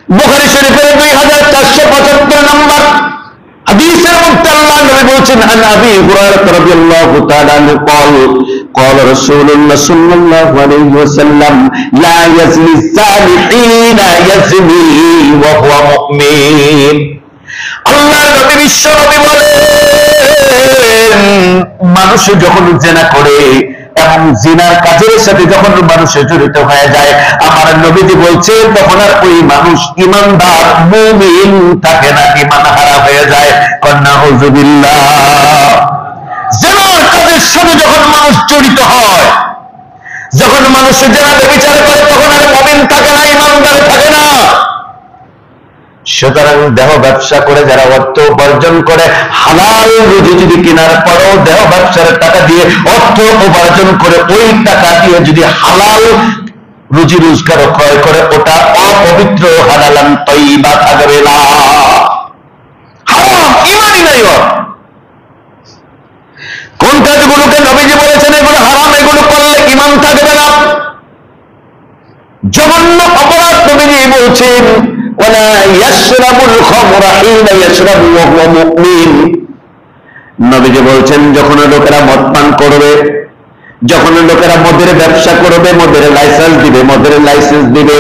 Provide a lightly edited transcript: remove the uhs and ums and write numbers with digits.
বুখারী শরীফের 2475 নম্বর হাদিসের মধ্যে আল্লাহ নবী বলেছেন, আন আবি হুরায়রা রাদিয়াল্লাহু তাআলা আনহু قال قال رسول الله صلى الله عليه وسلم لا يزني الزاني حين يزني وهو مؤمن। আল্লাহর নবী বিশ্ব নবী বলেন, মানুষ যখন জিনা করে এবং জিনার কাজের সাথে যখন মানুষ জড়িত হয়ে যায়, আমার নবীজি বলছেন তখন আর ওই মানুষ ইমানদার মুমিন থাকে না, ইমান হারা হয়ে যায়। নাউযুবিল্লাহ। জিনার কাজের সাথে যখন মানুষ জড়িত হয়, যখন মানুষ জিনা ব্যভিচার করে, তখন আর মুমিন থাকে না, ইমানদার থাকে না। সুতরাং দেহ ব্যবসা করে যারা অর্থ উপার্জন করে, হালাল রুজি যদি কেনার পরও দেহ ব্যবসার টাকা দিয়ে অর্থ উপার্জন করে, ওই টাকা দিয়ে যদি হালাল রুজি রোজগার ক্রয় করে, ওটা অপবিত্র, হালালান তাইয়্যিবা থাকবে না, হারাম, ঈমানই নাই ওর। কোন কাজগুলোকে নবীজি বলেছেন এগুলো হারাম, এগুলো করলে ঈমান থাকবে না, জঘন্য অপরাধ। নবীজি বলছেন ওয়ালা ইয়াশরাবুল খামরা হিনা ইয়াশরাবু ওয়া হুয়া মুমিন। নবীজি বলছেন যখন লোকেরা মদ পান করবে, যখন লোকেরা মদের ব্যবসা করবে, মদের লাইসেন্স দিবে,